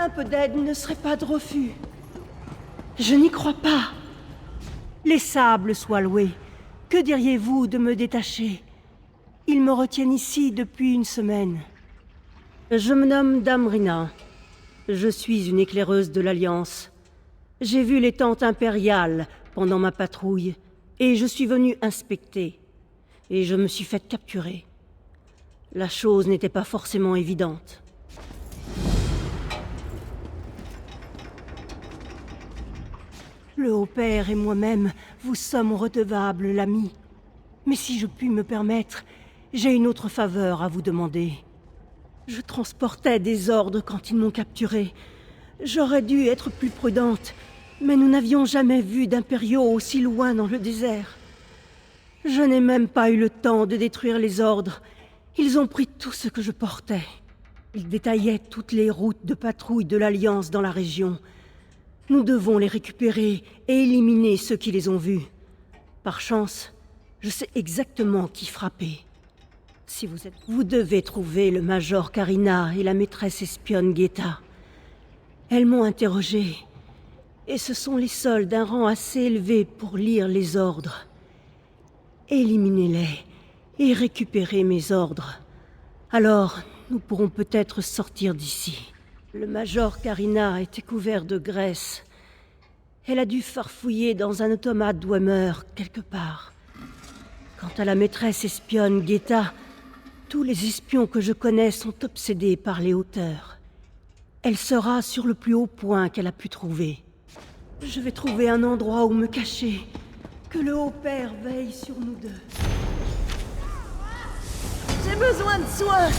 Un peu d'aide ne serait pas de refus. Je n'y crois pas. Les sables soient loués. Que diriez-vous de me détacher? Ils me retiennent ici depuis une semaine. Je me nomme Damrina. Je suis une éclaireuse de l'Alliance. J'ai vu les tentes impériales pendant ma patrouille, et je suis venue inspecter. Et je me suis faite capturer. La chose n'était pas forcément évidente. Le Haut-Père et moi-même vous sommes redevables, l'ami. Mais si je puis me permettre, j'ai une autre faveur à vous demander. Je transportais des ordres quand ils m'ont capturé. J'aurais dû être plus prudente, mais nous n'avions jamais vu d'impériaux aussi loin dans le désert. Je n'ai même pas eu le temps de détruire les ordres. Ils ont pris tout ce que je portais. Ils détaillaient toutes les routes de patrouille de l'Alliance dans la région. Nous devons les récupérer et éliminer ceux qui les ont vus. Par chance, je sais exactement qui frapper. Si vous devez trouver le Major Karina et la maîtresse espionne Guetta. Elles m'ont interrogé, et ce sont les seuls d'un rang assez élevé pour lire les ordres. Éliminez-les et récupérez mes ordres. Alors, nous pourrons peut-être sortir d'ici. Le Major Karina était couvert de graisse. Elle a dû farfouiller dans un automate Dwemer quelque part. Quant à la maîtresse espionne Guetta, tous les espions que je connais sont obsédés par les hauteurs. Elle sera sur le plus haut point qu'elle a pu trouver. Je vais trouver un endroit où me cacher. Que le Haut-Père veille sur nous deux. J'ai besoin de soins!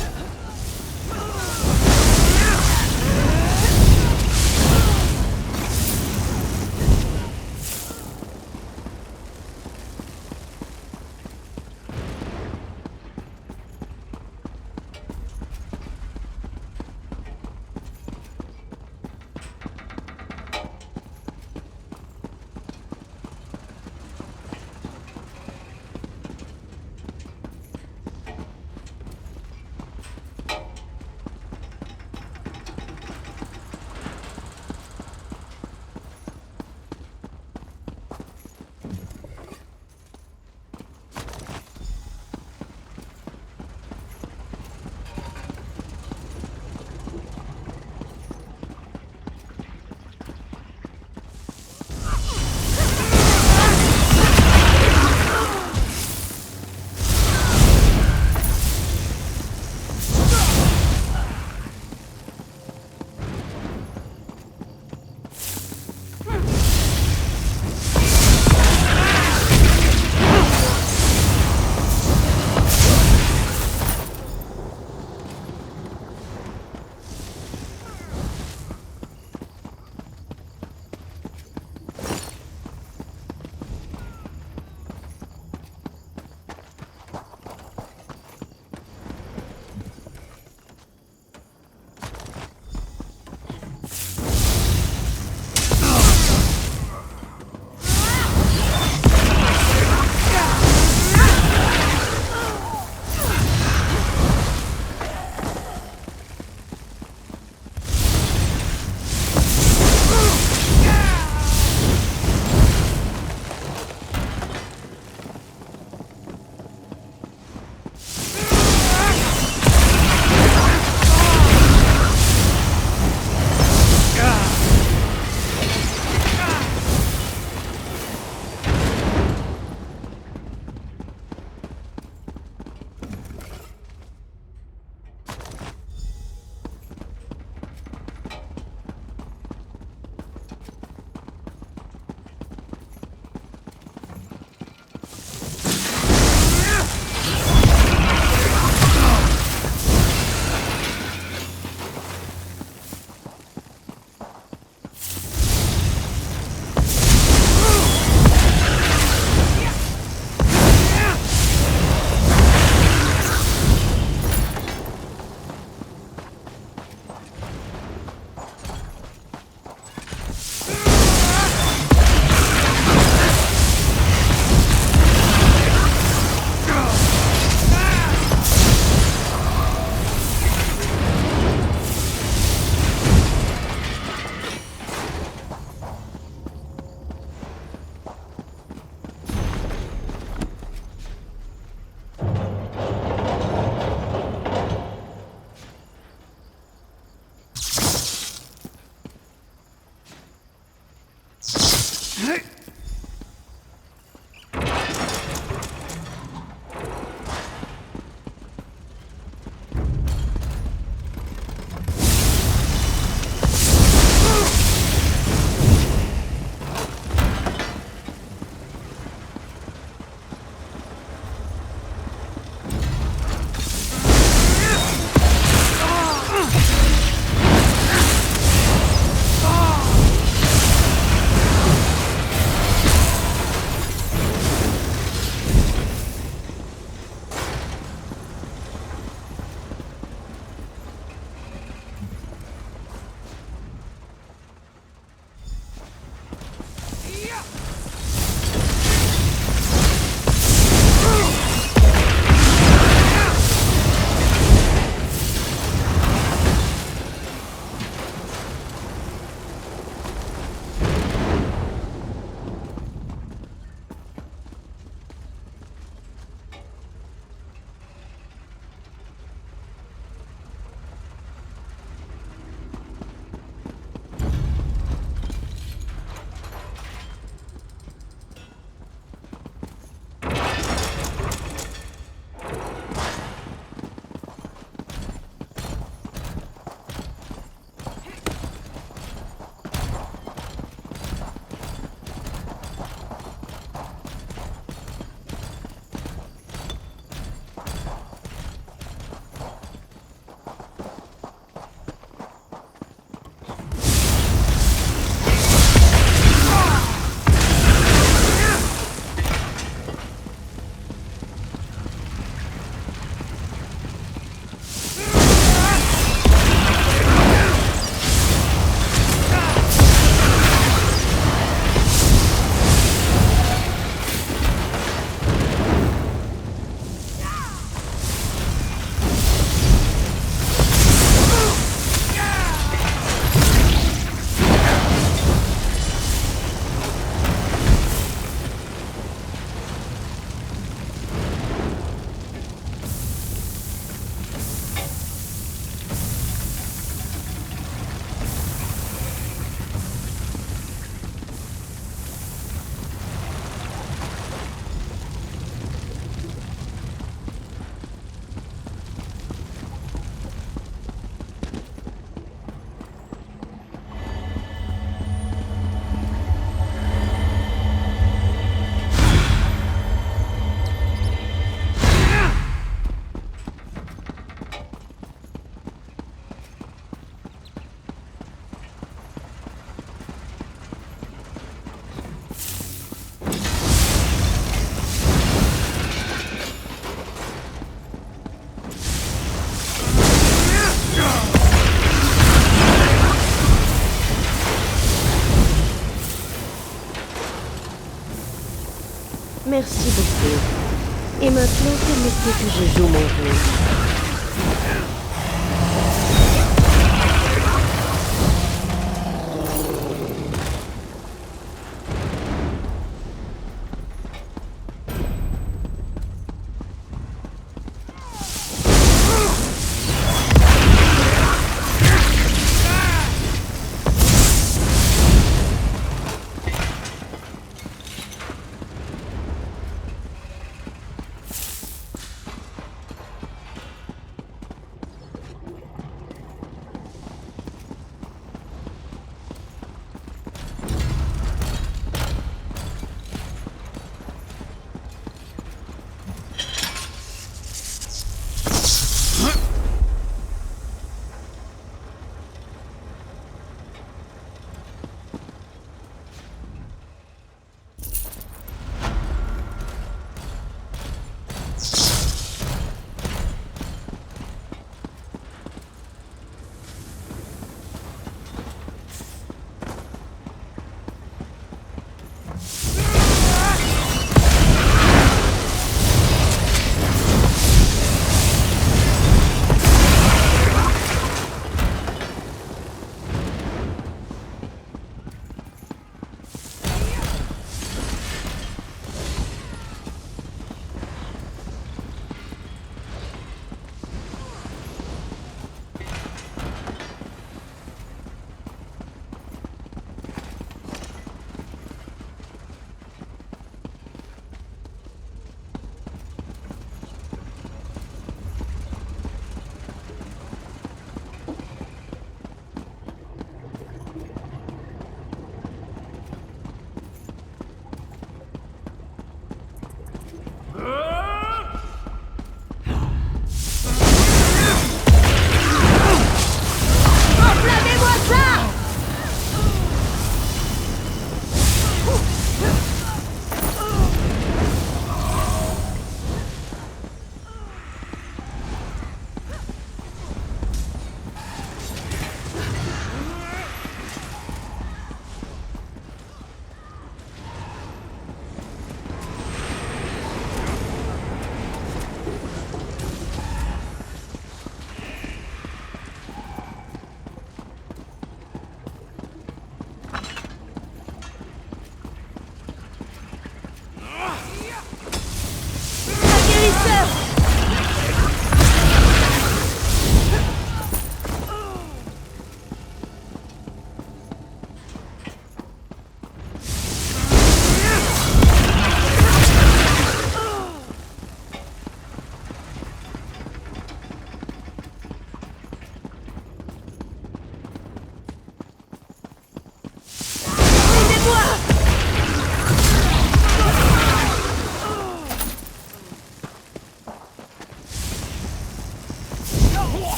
Et maintenant, permettez que je joue mon jeu.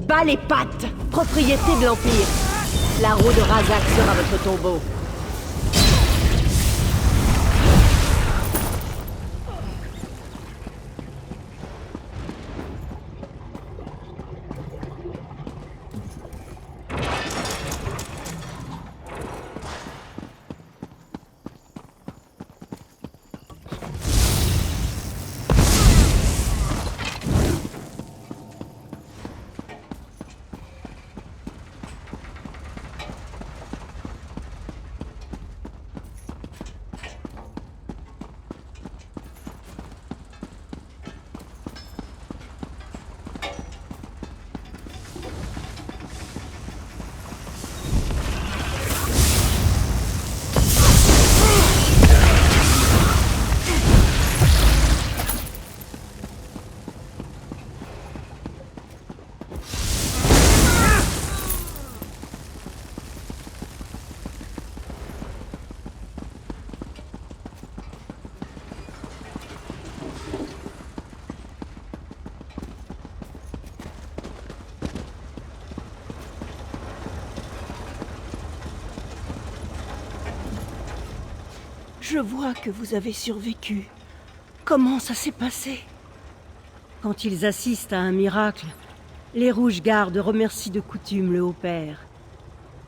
Bas les pattes! Propriété de l'Empire! La roue de Razak sera votre tombeau. Je vois que vous avez survécu. Comment ça s'est passé? Quand ils assistent à un miracle, les Rouges Gardes remercient de coutume le Haut-Père.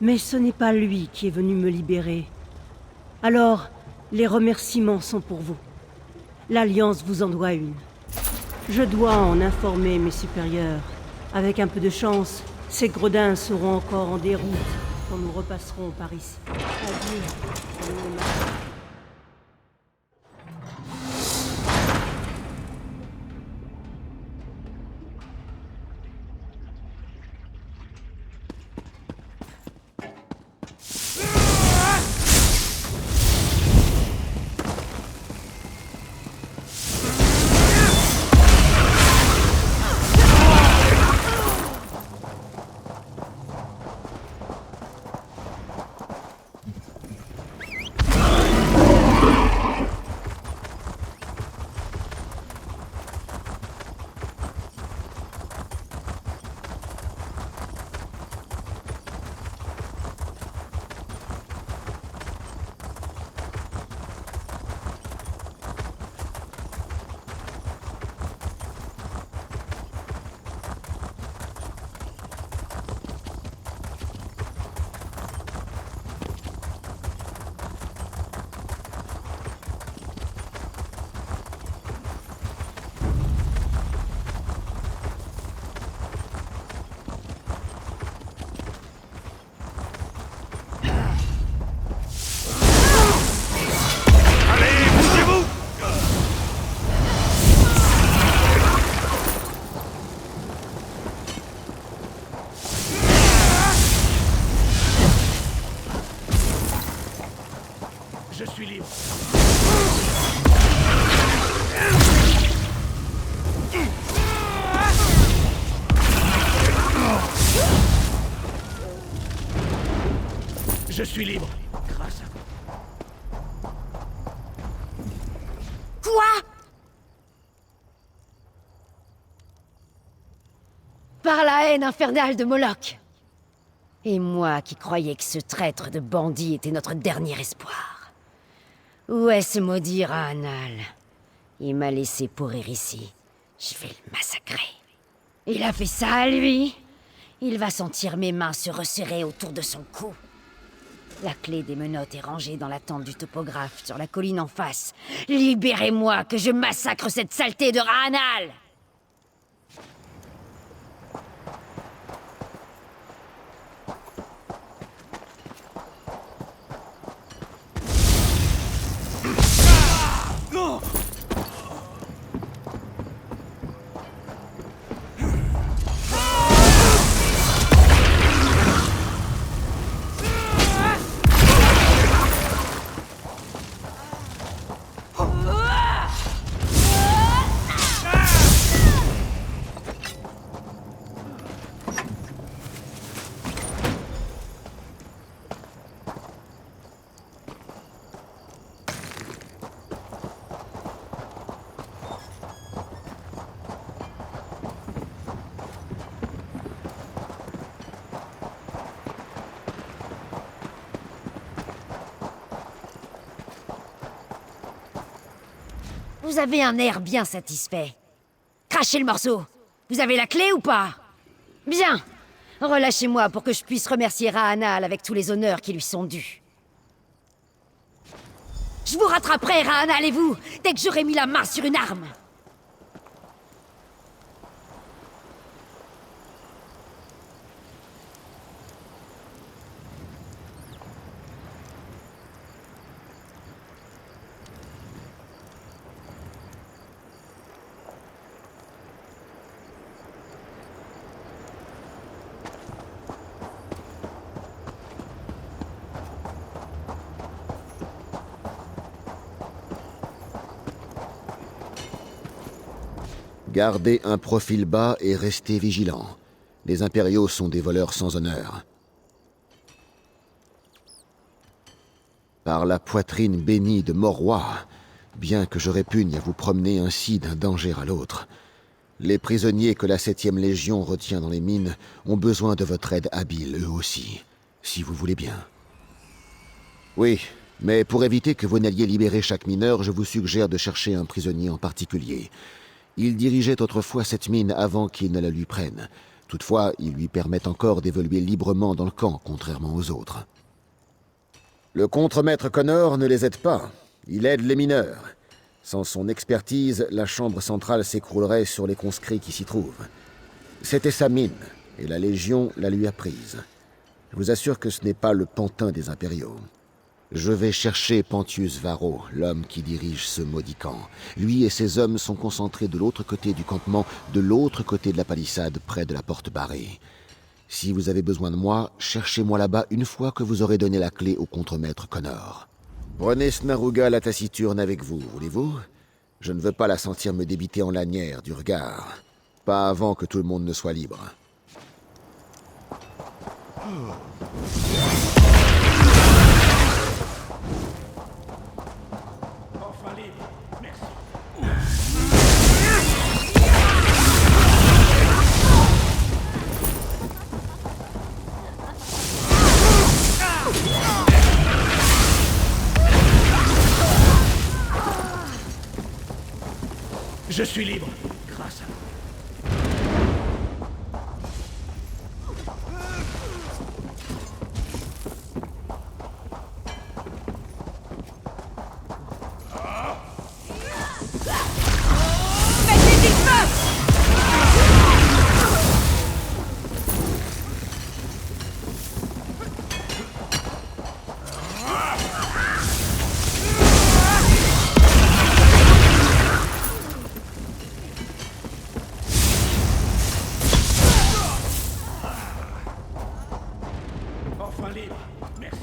Mais ce n'est pas lui qui est venu me libérer. Alors, les remerciements sont pour vous. L'Alliance vous en doit une. Je dois en informer mes supérieurs. Avec un peu de chance, ces gredins seront encore en déroute quand nous repasserons par ici. Adieu. Je suis libre. Je suis libre. Grâce à vous. Quoi? Par la haine infernale de Moloch. Et moi qui croyais que ce traître de bandit était notre dernier espoir. Où est ce maudit Rahanal? Il m'a laissé pourrir ici. Je vais le massacrer. Il a fait ça à lui? Il va sentir mes mains se resserrer autour de son cou. La clé des menottes est rangée dans la tente du topographe sur la colline en face. Libérez-moi que je massacre cette saleté de Rahanal! Vous avez un air bien satisfait. Crachez le morceau. Vous avez la clé ou pas? Bien. Relâchez-moi pour que je puisse remercier Rahanal avec tous les honneurs qui lui sont dus. Je vous rattraperai, Rahanal et vous, dès que j'aurai mis la main sur une arme. Gardez un profil bas et restez vigilants. Les impériaux sont des voleurs sans honneur. Par la poitrine bénie de Morroi, bien que je répugne à vous promener ainsi d'un danger à l'autre, les prisonniers que la 7e Légion retient dans les mines ont besoin de votre aide habile, eux aussi, si vous voulez bien. Oui, Mais pour éviter que vous n'alliez libérer chaque mineur, je vous suggère de chercher un prisonnier en particulier. Il dirigeait autrefois cette mine avant qu'il ne la lui prenne. Toutefois, il lui permet encore d'évoluer librement dans le camp, contrairement aux autres. Le contremaître Connor ne les aide pas. Il aide les mineurs. Sans son expertise, la chambre centrale s'écroulerait sur les conscrits qui s'y trouvent. C'était sa mine, et la Légion la lui a prise. Je vous assure que ce n'est pas le pantin des impériaux. Je vais chercher Pontius Varro, l'homme qui dirige ce maudit camp. Lui et ses hommes sont concentrés de l'autre côté du campement, de l'autre côté de la palissade, près de la porte barrée. Si vous avez besoin de moi, cherchez-moi là-bas une fois que vous aurez donné la clé au contremaître Connor. Prenez Snaruga la taciturne avec vous, voulez-vous? Je ne veux pas la sentir me débiter en lanière du regard. Pas avant que tout le monde ne soit libre. Enfin libre, merci. Je suis libre, grâce à vous. Enfin libre, merci.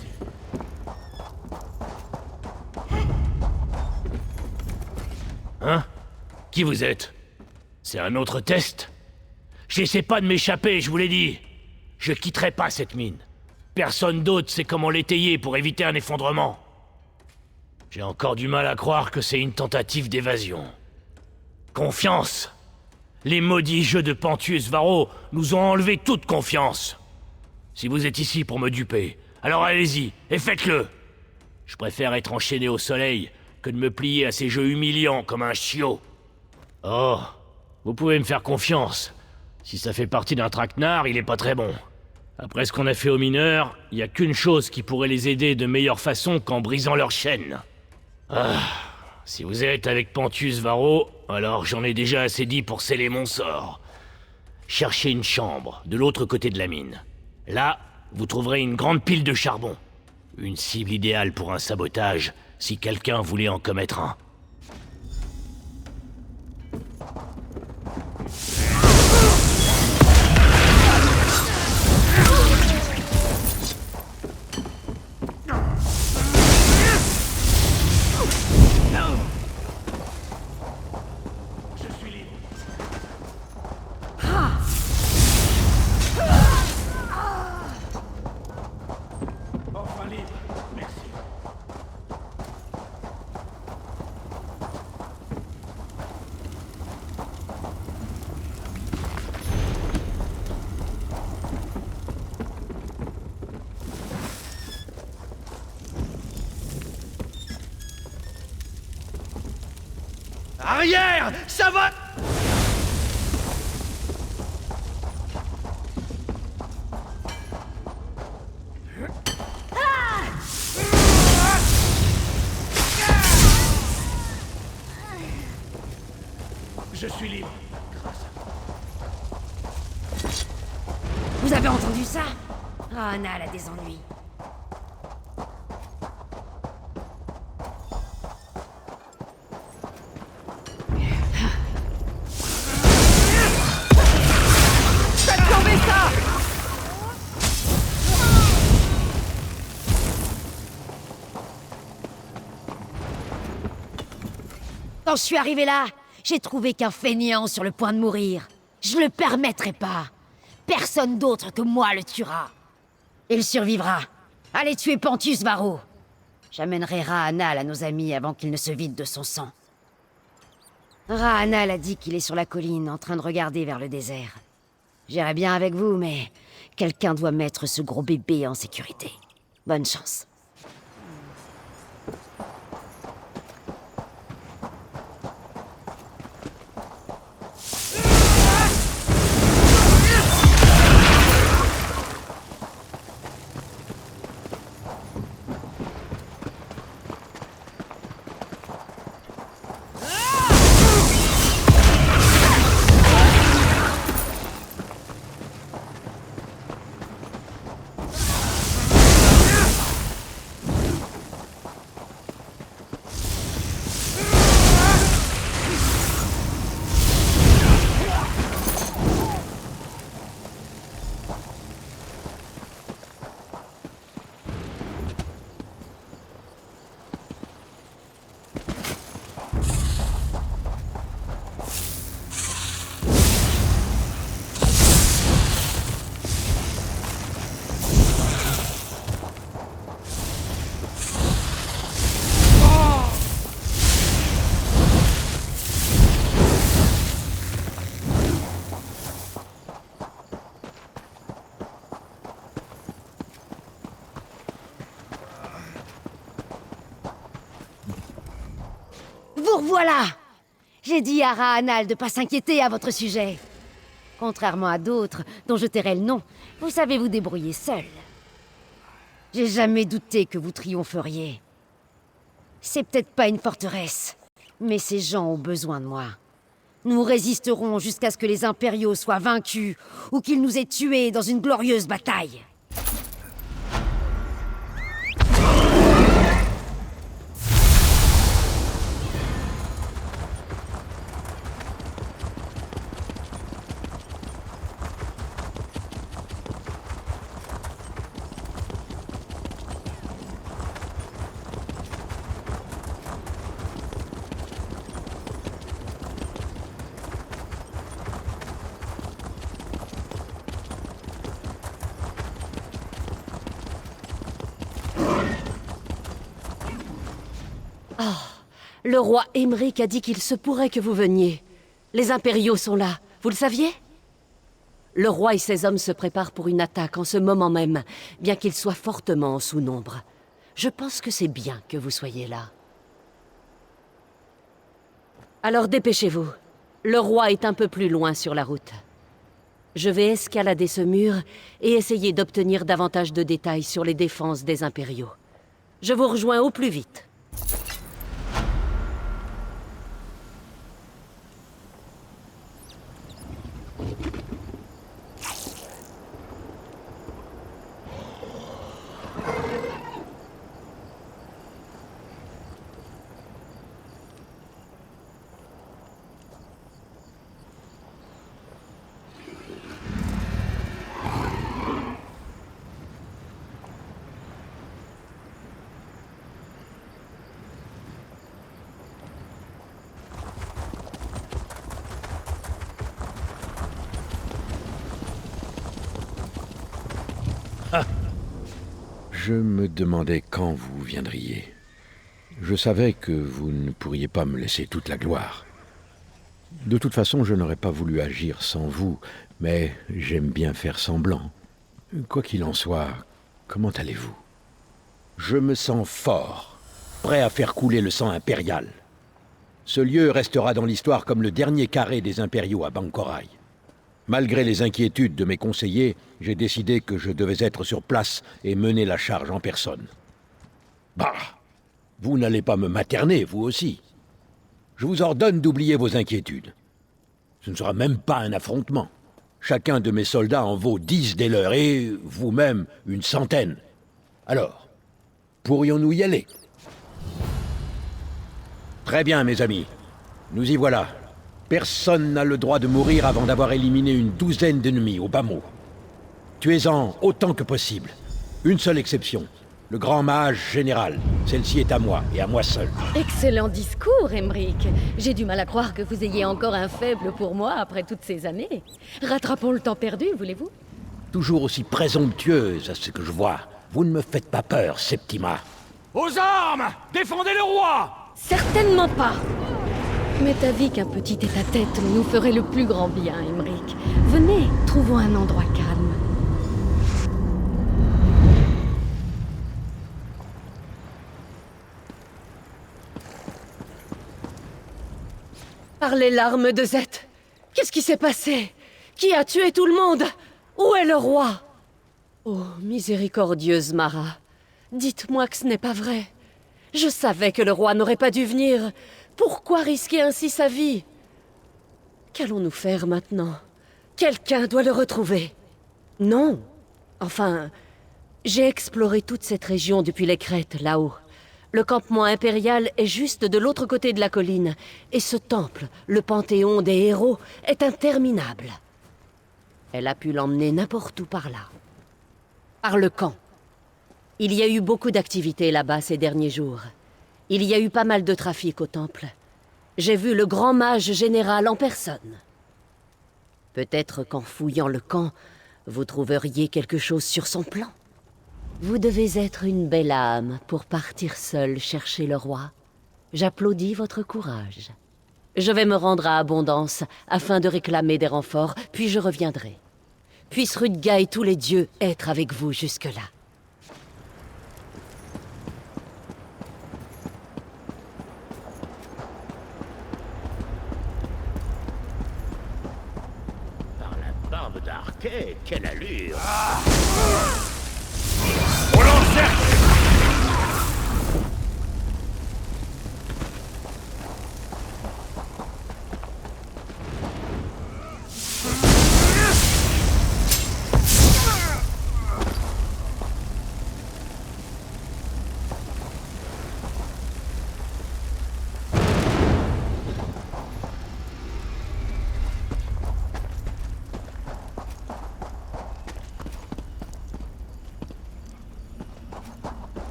Hein? Qui vous êtes? C'est un autre test? J'essaie pas de m'échapper, je vous l'ai dit. Je quitterai pas cette mine. Personne d'autre sait comment l'étayer pour éviter un effondrement. J'ai encore du mal à croire que c'est une tentative d'évasion. Confiance! Les maudits jeux de Pontius Varro nous ont enlevé toute confiance. Si vous êtes ici pour me duper, alors allez-y, et faites-le! Je préfère être enchaîné au soleil que de me plier à ces jeux humiliants comme un chiot. Oh, vous pouvez me faire confiance. Si ça fait partie d'un traquenard, il est pas très bon. Après ce qu'on a fait aux mineurs, il y a qu'une chose qui pourrait les aider de meilleure façon qu'en brisant leurs chaînes. Ah, si vous êtes avec Pontius Varro, alors j'en ai déjà assez dit pour sceller mon sort. Cherchez une chambre, de l'autre côté de la mine. Là, vous trouverez une grande pile de charbon. Une cible idéale pour un sabotage, si quelqu'un voulait en commettre un. Je suis libre. Enfin libre, merci. Arrière! Ça va! Je suis libre, grâce à vous. Vous avez entendu ça? Anal a des ennuis. Quand je suis arrivé là, j'ai trouvé qu'un feignant sur le point de mourir. Je le permettrai pas. Personne d'autre que moi le tuera. Il survivra. Allez tuer Pontius Varro. J'amènerai Rahanal à nos amis avant qu'il ne se vide de son sang. Rahanal a dit qu'il est sur la colline en train de regarder vers le désert. J'irai bien avec vous, mais quelqu'un doit mettre ce gros bébé en sécurité. Bonne chance. voilà! J'ai dit à Rahanal de pas s'inquiéter à votre sujet. Contrairement à d'autres, dont je tairai le nom, vous savez vous débrouiller seul. J'ai jamais douté que vous triompheriez. C'est peut-être pas une forteresse, mais ces gens ont besoin de moi. Nous résisterons jusqu'à ce que les impériaux soient vaincus, ou qu'ils nous aient tués dans une glorieuse bataille. Le roi Aymeric a dit qu'il se pourrait que vous veniez. Les impériaux sont là, vous le saviez? Le roi et ses hommes se préparent pour une attaque en ce moment même, bien qu'ils soient fortement en sous-nombre. Je pense que c'est bien que vous soyez là. Alors dépêchez-vous. Le roi est un peu plus loin sur la route. Je vais escalader ce mur et essayer d'obtenir davantage de détails sur les défenses des impériaux. Je vous rejoins au plus vite. Je me demandais quand vous viendriez. Je savais que vous ne pourriez pas me laisser toute la gloire. De toute façon, je n'aurais pas voulu agir sans vous, mais j'aime bien faire semblant. Quoi qu'il en soit, comment allez-vous? Je me sens fort, prêt à faire couler le sang impérial. Ce lieu restera dans l'histoire comme le dernier carré des impériaux à Bancorail. Malgré les inquiétudes de mes conseillers, j'ai décidé que je devais être sur place et mener la charge en personne. Bah, vous n'allez pas me materner, vous aussi. Je vous ordonne d'oublier vos inquiétudes. Ce ne sera même pas un affrontement. Chacun de mes soldats en vaut 10 des leurs et vous-même une centaine. Alors, pourrions-nous y aller? Très bien, mes amis. Nous y voilà. Personne n'a le droit de mourir avant d'avoir éliminé une douzaine d'ennemis au bas mot. Tuez-en autant que possible. Une seule exception. Le grand mage général. Celle-ci est à moi, et à moi seul. Excellent discours, Aymeric. J'ai du mal à croire que vous ayez encore un faible pour moi après toutes ces années. Rattrapons le temps perdu, voulez-vous? Toujours aussi présomptueuse à ce que je vois. Vous ne me faites pas peur, Septima. Aux armes! Défendez le roi! Certainement pas. M'est avis qu'un petit tête-à-tête nous ferait le plus grand bien, Aymeric. Venez, trouvons un endroit calme. Par les larmes de Zeth, qu'est-ce qui s'est passé? Qui a tué tout le monde? Où est le roi? Oh, miséricordieuse Mara, dites-moi que ce n'est pas vrai. Je savais que le roi n'aurait pas dû venir. Pourquoi risquer ainsi sa vie? Qu'allons-nous faire maintenant? Quelqu'un doit le retrouver. Non. Enfin, j'ai exploré toute cette région depuis les crêtes, là-haut. Le campement impérial est juste de l'autre côté de la colline, et ce temple, le panthéon des héros, est interminable. Elle a pu l'emmener n'importe où par là. Par le camp. Il y a eu beaucoup d'activités là-bas ces derniers jours. Il y a eu pas mal de trafic au temple. J'ai vu le grand mage général en personne. Peut-être qu'en fouillant le camp, vous trouveriez quelque chose sur son plan. Vous devez être une belle âme pour partir seule chercher le roi. J'applaudis votre courage. Je vais me rendre à Abondance afin de réclamer des renforts, puis je reviendrai. Puisse Rudga et tous les dieux être avec vous jusque-là. barbe d'Arquet, quelle allure! On l'encercle!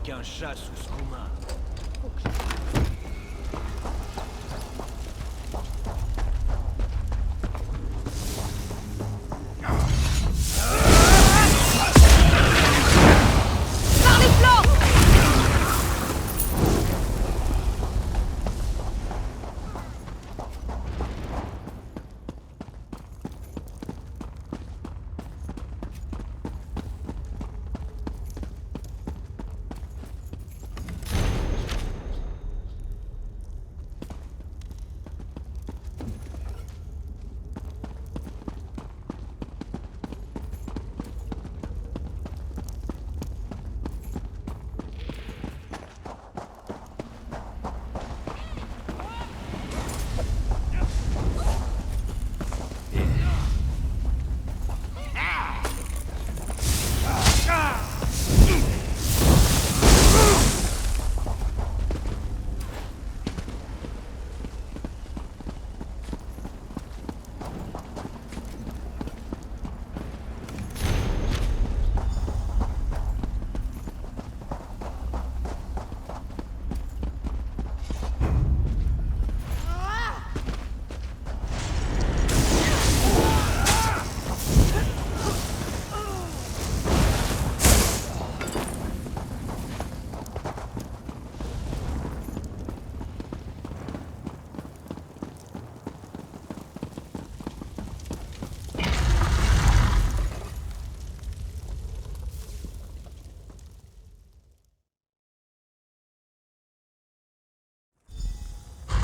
Qu'un chat sous Skouma.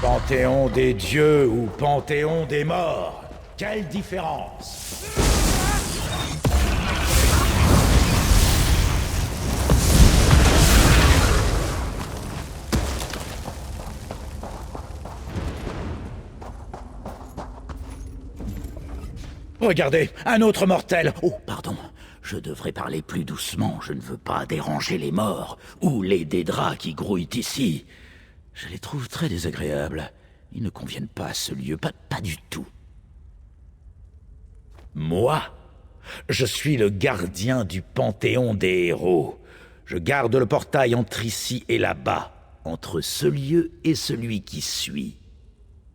Panthéon des dieux ou Panthéon des morts? Quelle différence? Regardez, un autre mortel! Oh, pardon. Je devrais parler plus doucement, je ne veux pas déranger les morts, ou les Dédras qui grouillent ici. Je les trouve très désagréables. Ils ne conviennent pas à ce lieu, pas du tout. Moi, je suis le gardien du Panthéon des héros. Je garde le portail entre ici et là-bas, entre ce lieu et celui qui suit.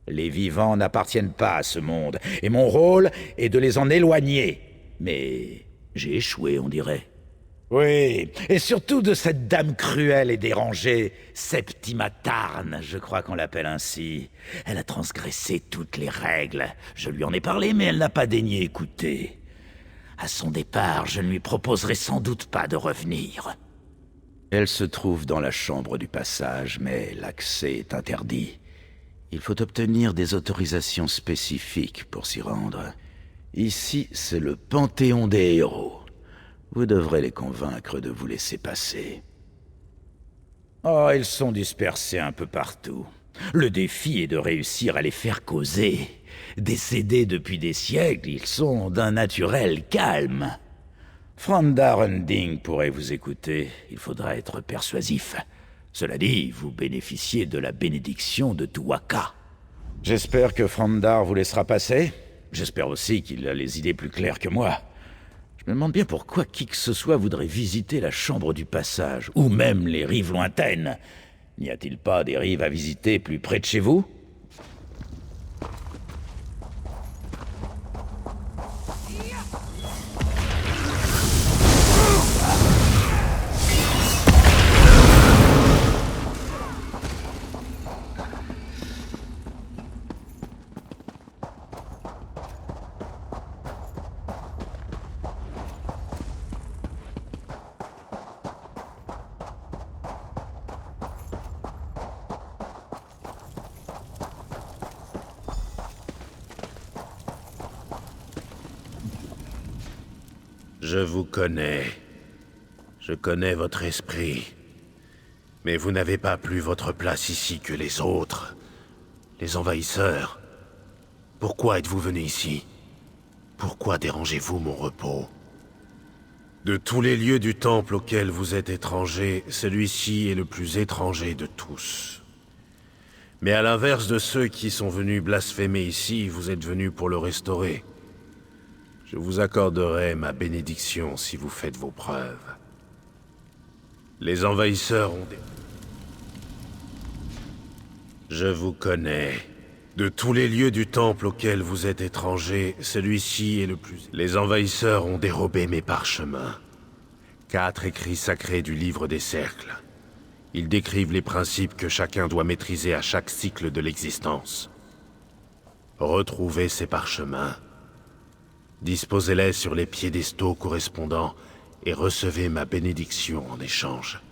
Les vivants n'appartiennent pas à ce monde, et mon rôle est de les en éloigner. Mais j'ai échoué, on dirait. Oui, et surtout de cette dame cruelle et dérangée, Septima Tarn, je crois qu'on l'appelle ainsi. Elle a transgressé toutes les règles. Je lui en ai parlé, mais elle n'a pas daigné écouter. À son départ, je ne lui proposerai sans doute pas de revenir. Elle se trouve dans la chambre du passage, mais l'accès est interdit. Il faut obtenir des autorisations spécifiques pour s'y rendre. Ici, c'est le Panthéon des héros. Vous devrez les convaincre de vous laisser passer. Oh, ils sont dispersés un peu partout. Le défi est de réussir à les faire causer. Décédés depuis des siècles, ils sont d'un naturel calme. Franda Runding pourrait vous écouter. Il faudra être persuasif. Cela dit, vous bénéficiez de la bénédiction de Tu'whacca. J'espère que Frandar vous laissera passer. J'espère aussi qu'il a les idées plus claires que moi. Je me demande bien pourquoi qui que ce soit voudrait visiter la chambre du passage, ou même les rives lointaines. N'y a-t-il pas des rives à visiter plus près de chez vous ? Je vous connais. Je connais votre esprit. Mais vous n'avez pas plus votre place ici que les autres. Les envahisseurs. Pourquoi êtes-vous venu ici? Pourquoi dérangez-vous mon repos? De tous les lieux du temple auquel vous êtes étranger, celui-ci est le plus étranger de tous. Mais à l'inverse de ceux qui sont venus blasphémer ici, vous êtes venus pour le restaurer. Je vous accorderai ma bénédiction si vous faites vos preuves. Les envahisseurs ont des... Je vous connais. De tous les lieux du temple auquel vous êtes étranger, celui-ci est le plus... Les envahisseurs ont dérobé mes parchemins. 4 écrits sacrés du livre des cercles. Ils décrivent les principes que chacun doit maîtriser à chaque cycle de l'existence. Retrouvez ces parchemins. Disposez-les sur les piédestaux correspondants et recevez ma bénédiction en échange.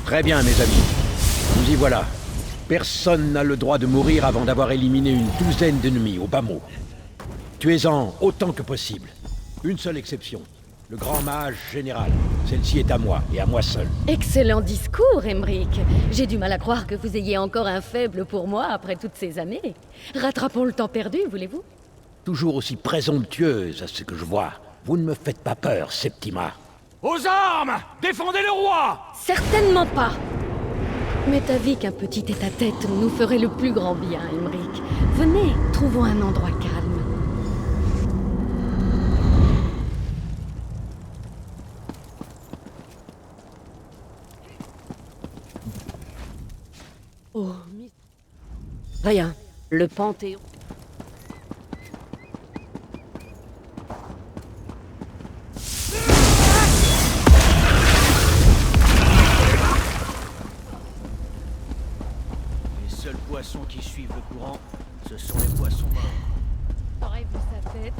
Très bien, mes amis. Nous y voilà. Personne n'a le droit de mourir avant d'avoir éliminé une douzaine d'ennemis au bas mot. Tuez-en autant que possible. Une seule exception. Le grand mage général. Celle-ci est à moi, et à moi seul. Excellent discours, Emmerich. J'ai du mal à croire que vous ayez encore un faible pour moi après toutes ces années. Rattrapons le temps perdu, voulez-vous? Toujours aussi présomptueuse à ce que je vois. Vous ne me faites pas peur, Septima. Aux armes! Défendez le roi! Certainement pas. M'est avis qu'un petit tête-à-tête nous ferait le plus grand bien, Emmerich. Venez, trouvons un endroit calme. Oh, rien. Le Panthéon. Les seuls poissons qui suivent le courant, ce sont les poissons morts. Aurez-vous sa tête?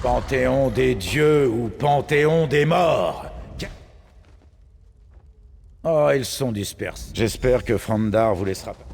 Panthéon des dieux ou Panthéon des morts. Oh, ils sont disperses. J'espère que Frandar vous laissera pas.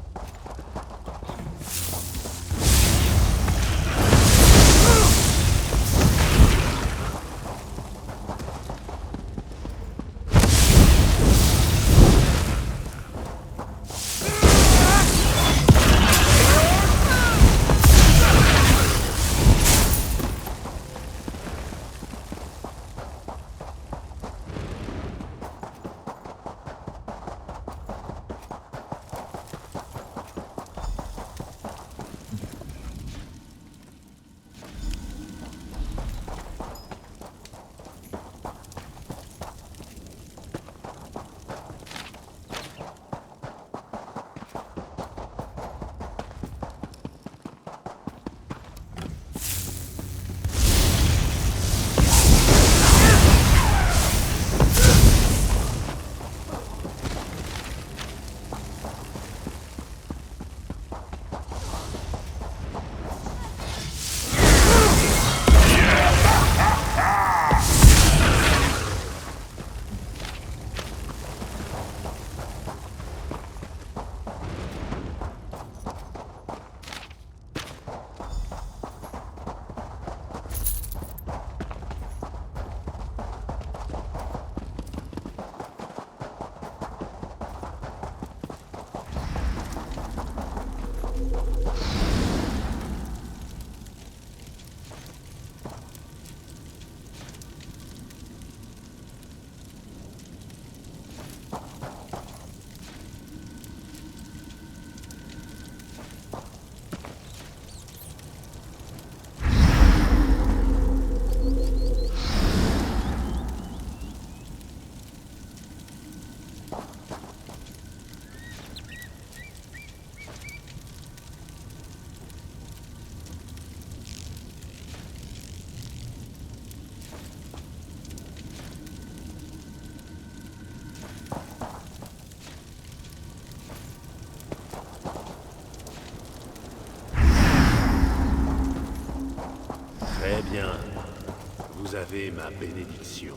ma bénédiction.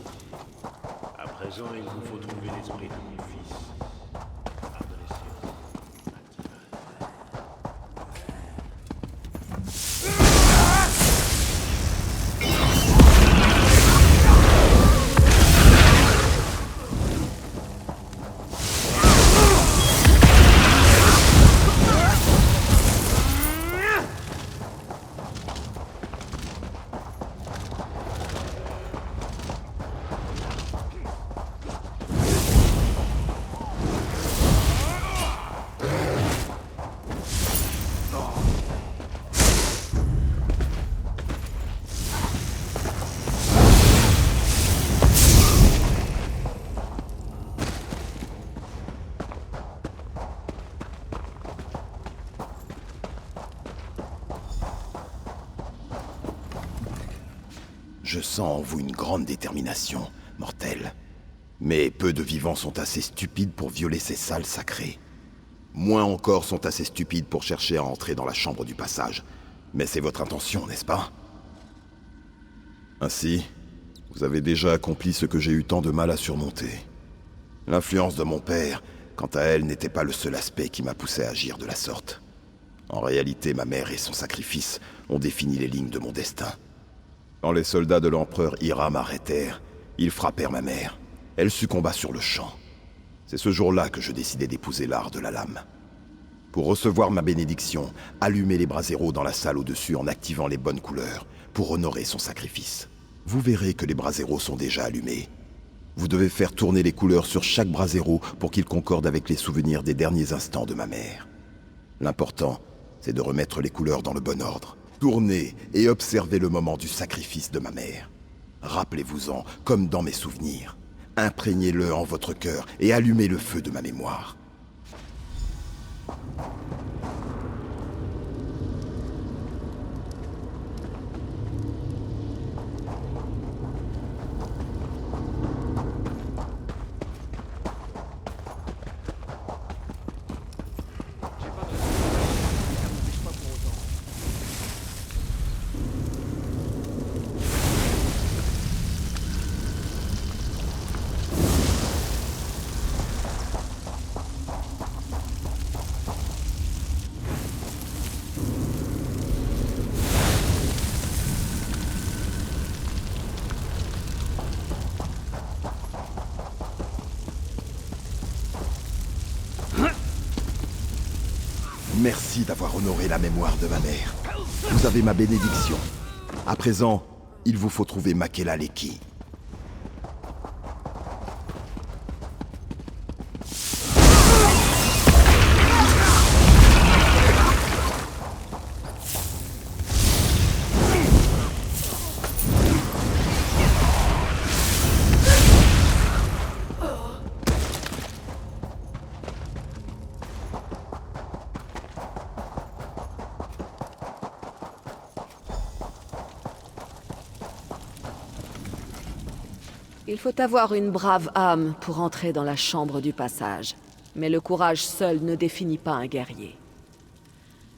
À présent, il vous faut trouver l'esprit de mon fils. Je sens en vous une grande détermination, mortel. Mais peu de vivants sont assez stupides pour violer ces salles sacrées. Moins encore sont assez stupides pour chercher à entrer dans la chambre du passage. Mais c'est votre intention, n'est-ce pas? Ainsi, vous avez déjà accompli ce que j'ai eu tant de mal à surmonter. L'influence de mon père, quant à elle, n'était pas le seul aspect qui m'a poussé à agir de la sorte. En réalité, ma mère et son sacrifice ont défini les lignes de mon destin. Quand les soldats de l'empereur Hiram m'arrêtèrent, ils frappèrent ma mère. Elle succomba sur le champ. C'est ce jour-là que je décidai d'épouser l'art de la lame. Pour recevoir ma bénédiction, allumez les braséros dans la salle au-dessus en activant les bonnes couleurs, pour honorer son sacrifice. Vous verrez que les braséros sont déjà allumés. Vous devez faire tourner les couleurs sur chaque braséro pour qu'ils concordent avec les souvenirs des derniers instants de ma mère. L'important, c'est de remettre les couleurs dans le bon ordre. Tournez et observez le moment du sacrifice de ma mère. Rappelez-vous-en, comme dans mes souvenirs. Imprégnez-le en votre cœur et allumez le feu de ma mémoire. Merci d'avoir honoré la mémoire de ma mère. Vous avez ma bénédiction. À présent, il vous faut trouver Makela Leki. Il faut avoir une brave âme pour entrer dans la chambre du passage. Mais le courage seul ne définit pas un guerrier.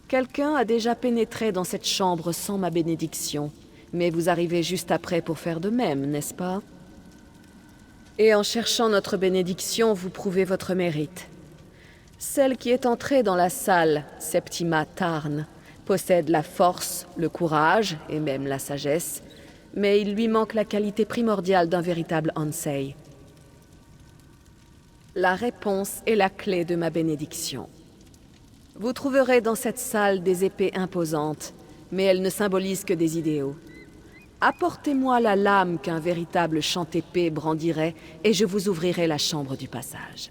Quelqu'un a déjà pénétré dans cette chambre sans ma bénédiction, mais vous arrivez juste après pour faire de même, n'est-ce pas? Et en cherchant notre bénédiction, vous prouvez votre mérite. Celle qui est entrée dans la salle, Septima Tarn, possède la force, le courage et même la sagesse, mais il lui manque la qualité primordiale d'un véritable Ansei. La réponse est la clé de ma bénédiction. Vous trouverez dans cette salle des épées imposantes, mais elles ne symbolisent que des idéaux. Apportez-moi la lame qu'un véritable chantépée brandirait, et je vous ouvrirai la chambre du passage.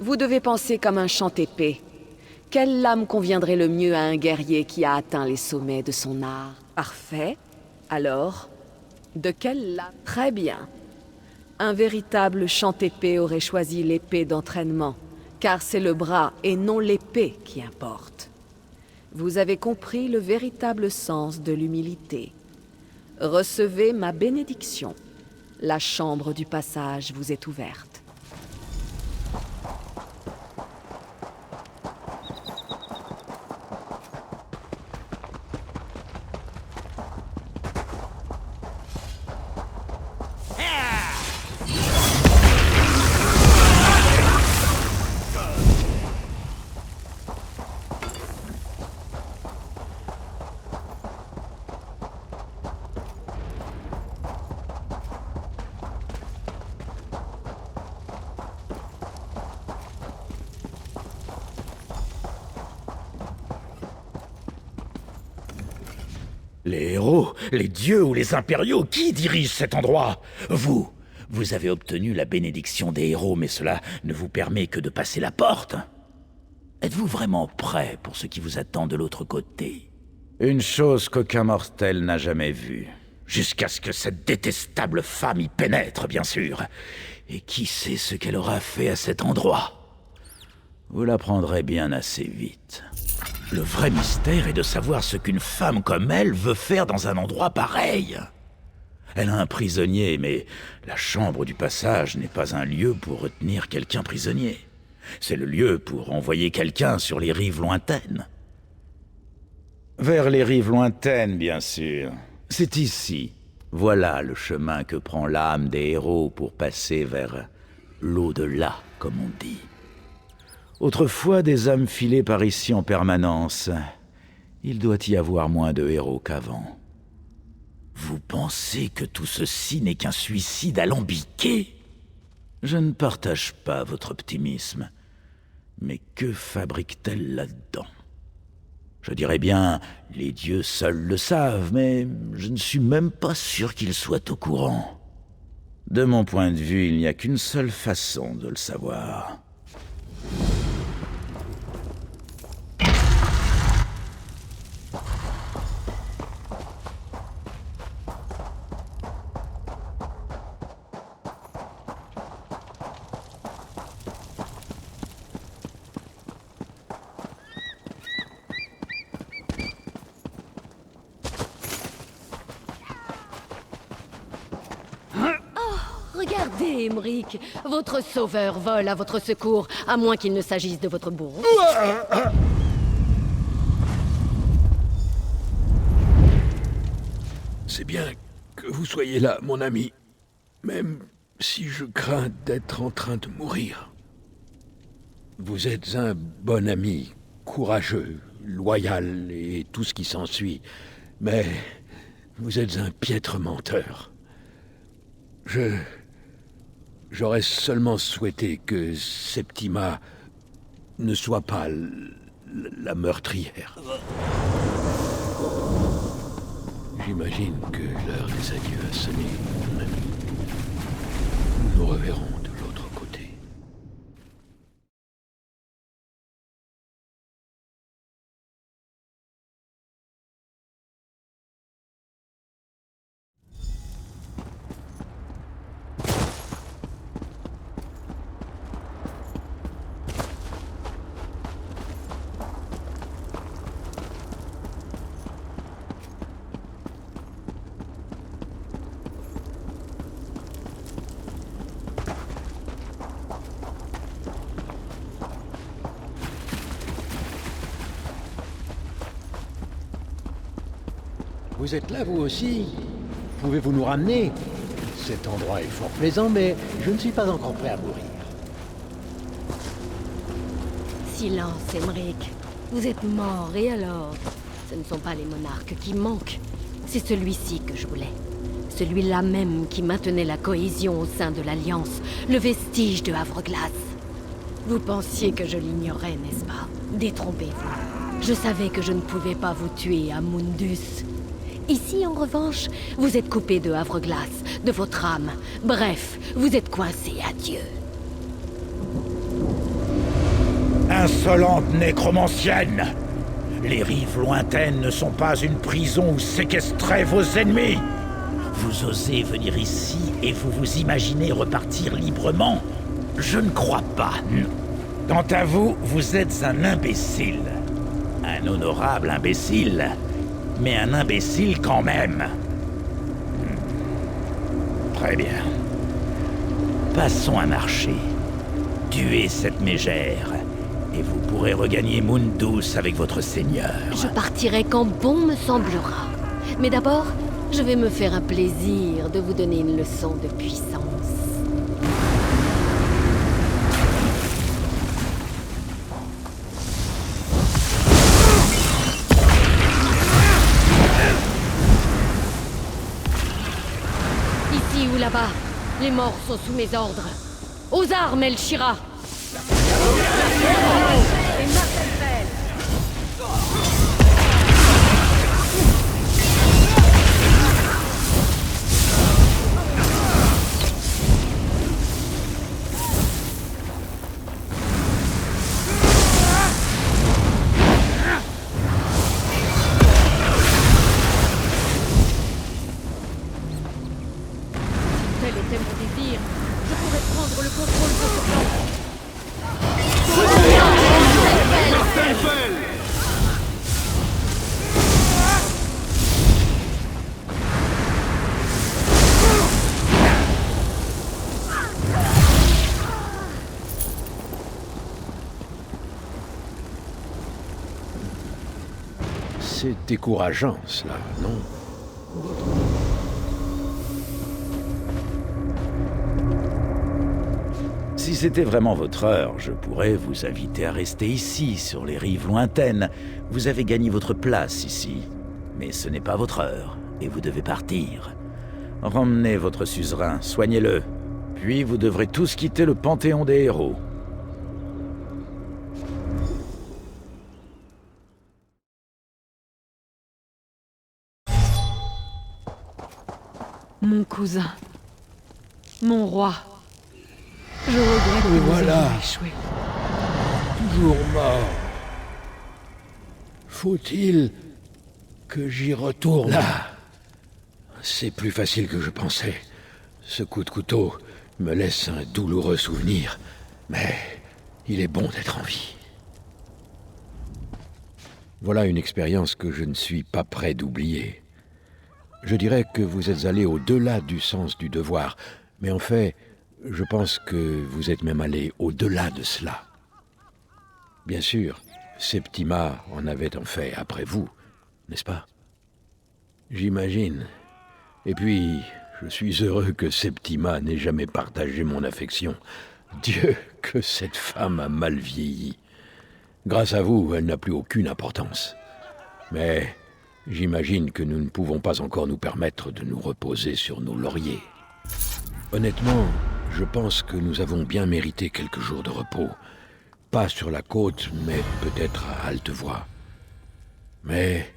Vous devez penser comme un chantépée. Quelle lame conviendrait le mieux à un guerrier qui a atteint les sommets de son art? Parfait. Alors, de quelle lame? Très bien. Un véritable chantépée aurait choisi l'épée d'entraînement, car c'est le bras et non l'épée qui importe. Vous avez compris le véritable sens de l'humilité. Recevez ma bénédiction. La chambre du passage vous est ouverte. Les héros, les dieux ou les impériaux, qui dirigent cet endroit? Vous avez obtenu la bénédiction des héros, mais cela ne vous permet que de passer la porte. Êtes-vous vraiment prêt pour ce qui vous attend de l'autre côté? Une chose qu'aucun mortel n'a jamais vue. Jusqu'à ce que cette détestable femme y pénètre, bien sûr. Et qui sait ce qu'elle aura fait à cet endroit? Vous l'apprendrez bien assez vite. Le vrai mystère est de savoir ce qu'une femme comme elle veut faire dans un endroit pareil. Elle a un prisonnier, mais la chambre du passage n'est pas un lieu pour retenir quelqu'un prisonnier. C'est le lieu pour envoyer quelqu'un sur les rives lointaines. Vers les rives lointaines, bien sûr. C'est ici. Voilà le chemin que prend l'âme des héros pour passer vers l'au-delà, comme on dit. Autrefois, des âmes filaient par ici en permanence. Il doit y avoir moins de héros qu'avant. Vous pensez que tout ceci n'est qu'un suicide alambiqué? Je ne partage pas votre optimisme. Mais que fabrique-t-elle là-dedans? Je dirais bien, les dieux seuls le savent, mais je ne suis même pas sûr qu'ils soient au courant. De mon point de vue, il n'y a qu'une seule façon de le savoir. Regardez, Emmerich, votre sauveur vole à votre secours, à moins qu'il ne s'agisse de votre bourreau. C'est bien que vous soyez là, mon ami. Même si je crains d'être en train de mourir. Vous êtes un bon ami, courageux, loyal et tout ce qui s'ensuit. Mais vous êtes un piètre menteur. J'aurais seulement souhaité que Septima ne soit pas la meurtrière. J'imagine que l'heure des adieux a sonné, mon ami. Nous nous reverrons de l'autre côté. Vous êtes là, vous aussi? Pouvez-vous nous ramener? Cet endroit est fort plaisant, mais je ne suis pas encore prêt à mourir. Silence, Emmerich. Vous êtes mort, et alors? Ce ne sont pas les monarques qui manquent. C'est celui-ci que je voulais. Celui-là même qui maintenait la cohésion au sein de l'Alliance, le vestige de Havre-Glace. Vous pensiez que je l'ignorais, n'est-ce pas? Détrompez-vous. Je savais que je ne pouvais pas vous tuer à Mundus. Ici, en revanche, vous êtes coupé de Havre-Glace, de votre âme. Bref, vous êtes coincé à Dieu. Insolente nécromancienne! Les rives lointaines ne sont pas une prison où séquestraient vos ennemis! Vous osez venir ici et vous vous imaginez repartir librement? Je ne crois pas. Quant à vous, vous êtes un imbécile. Un honorable imbécile. Mais un imbécile quand même. Très bien. Passons à marcher. Tuez cette mégère, et vous pourrez regagner Mundus avec votre seigneur. Je partirai quand bon me semblera. Mais d'abord, je vais me faire un plaisir de vous donner une leçon de puissance. Ici ou là-bas, les morts sont sous mes ordres. Aux armes, El Shira! Tel était mon désir. Je pourrais prendre le contrôle de ce plan. C'est décourageant, cela, non? Si c'était vraiment votre heure, je pourrais vous inviter à rester ici, sur les rives lointaines. Vous avez gagné votre place ici. Mais ce n'est pas votre heure, et vous devez partir. Ramenez votre suzerain, soignez-le. Puis vous devrez tous quitter le Panthéon des Héros. Mon cousin. Mon roi. Je regrette que Et nous voilà. ayons échoué. Toujours mort. Faut-il que j'y retourne? Là, c'est plus facile que je pensais. Ce coup de couteau me laisse un douloureux souvenir, mais il est bon d'être en vie. Voilà une expérience que je ne suis pas prêt d'oublier. Je dirais que vous êtes allé au-delà du sens du devoir, mais en fait, je pense que vous êtes même allé au-delà de cela. Bien sûr, Septima en avait en fait après vous, n'est-ce pas? J'imagine. Et puis, je suis heureux que Septima n'ait jamais partagé mon affection. Dieu, que cette femme a mal vieilli. Grâce à vous, elle n'a plus aucune importance. Mais j'imagine que nous ne pouvons pas encore nous permettre de nous reposer sur nos lauriers. Honnêtement, je pense que nous avons bien mérité quelques jours de repos. Pas sur la côte, mais peut-être à halte voix. Mais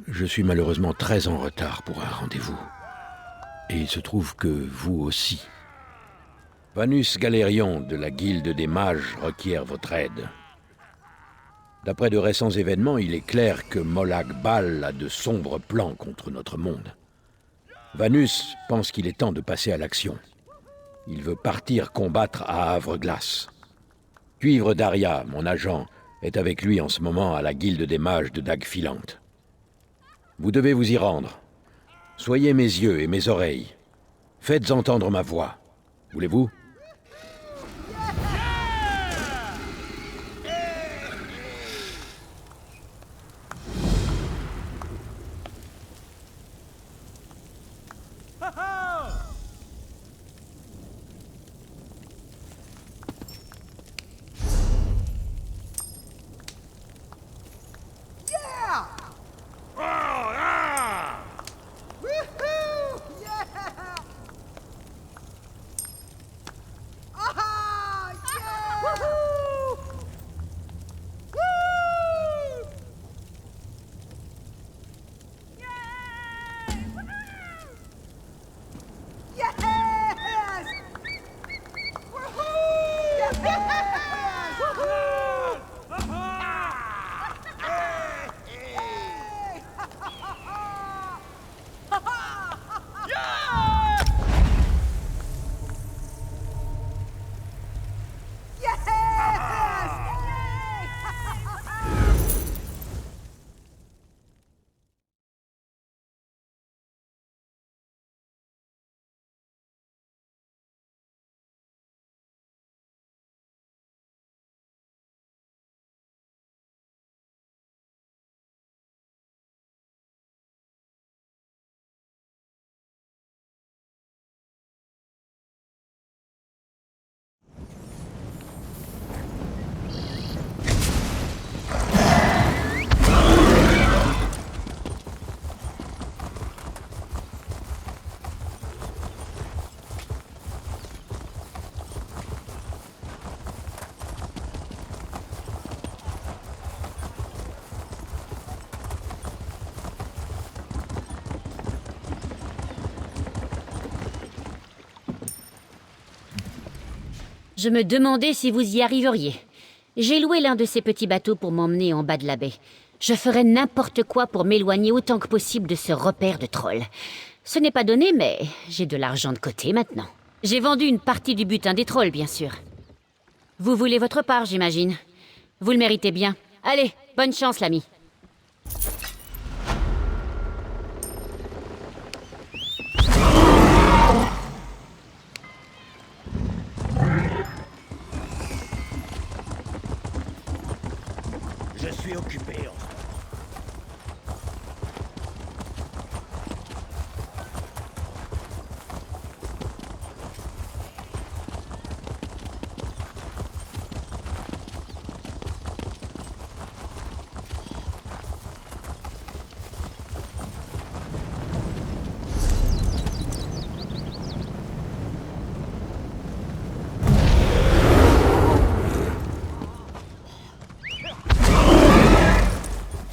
je suis malheureusement très en retard pour un rendez-vous. Et il se trouve que vous aussi. Vanus Galérion de la Guilde des Mages requiert votre aide. D'après de récents événements, il est clair que Molag Bal a de sombres plans contre notre monde. Vanus pense qu'il est temps de passer à l'action. Il veut partir combattre à Havre-Glace. Cuivre Daria, mon agent, est avec lui en ce moment à la Guilde des Mages de Dagfilante. Vous devez vous y rendre. Soyez mes yeux et mes oreilles. Faites entendre ma voix. Voulez-vous ? Je me demandais si vous y arriveriez. J'ai loué l'un de ces petits bateaux pour m'emmener en bas de la baie. Je ferais n'importe quoi pour m'éloigner autant que possible de ce repère de trolls. Ce n'est pas donné, mais j'ai de l'argent de côté maintenant. J'ai vendu une partie du butin des trolls, bien sûr. Vous voulez votre part, j'imagine. Vous le méritez bien. Allez, bonne chance, l'ami. Je suis occupé en ce moment.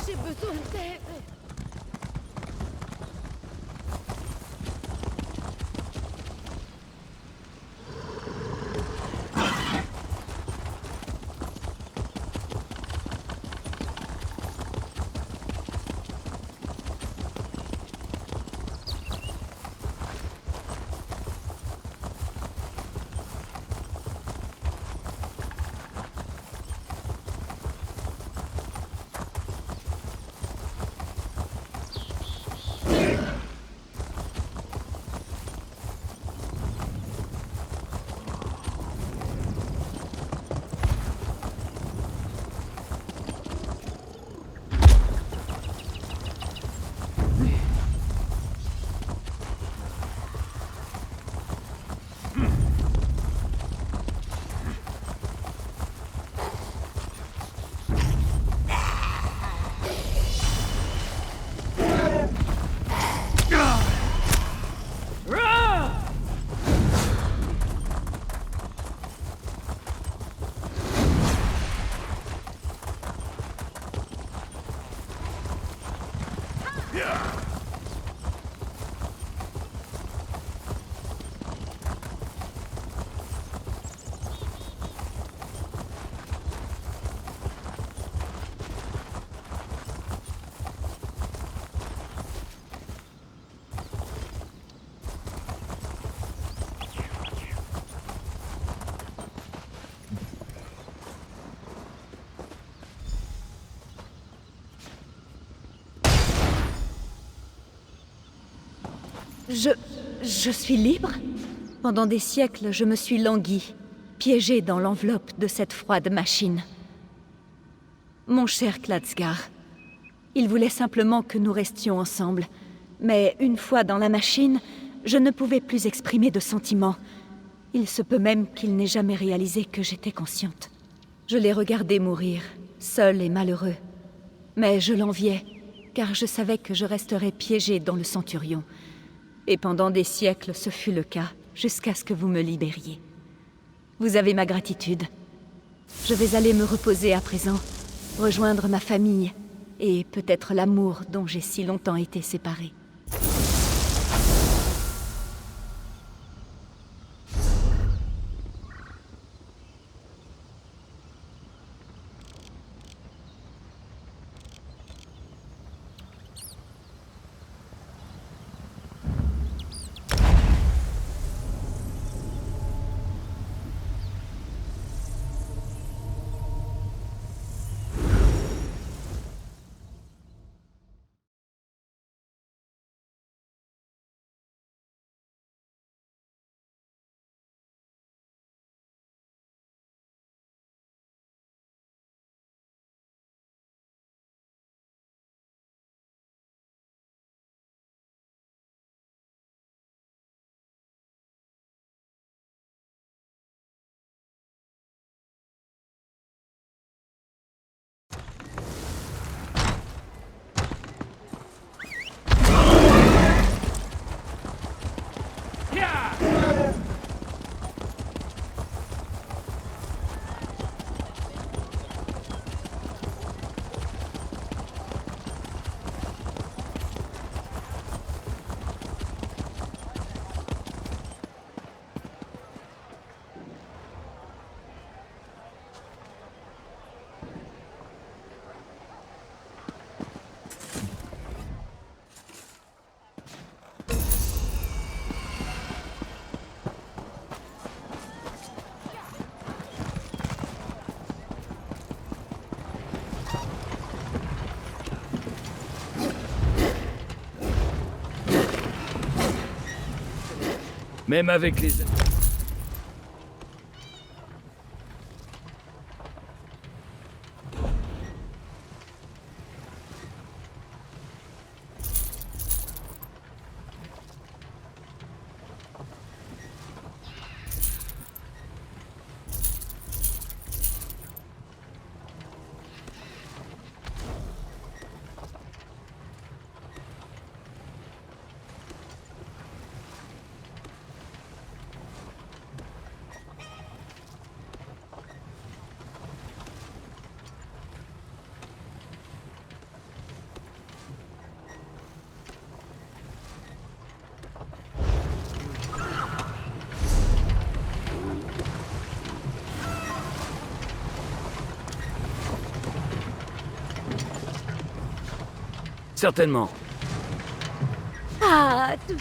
J'ai besoin d'aide. Je suis libre? Pendant des siècles, je me suis languie, piégée dans l'enveloppe de cette froide machine. Mon cher Kladsgar, il voulait simplement que nous restions ensemble. Mais une fois dans la machine, je ne pouvais plus exprimer de sentiments. Il se peut même qu'il n'ait jamais réalisé que j'étais consciente. Je l'ai regardé mourir, seul et malheureux. Mais je l'enviais, car je savais que je resterais piégée dans le Centurion. Et pendant des siècles, ce fut le cas, jusqu'à ce que vous me libériez. Vous avez ma gratitude. Je vais aller me reposer à présent, rejoindre ma famille, et peut-être l'amour dont j'ai si longtemps été séparée. Même avec les... Certainement. Ah, tout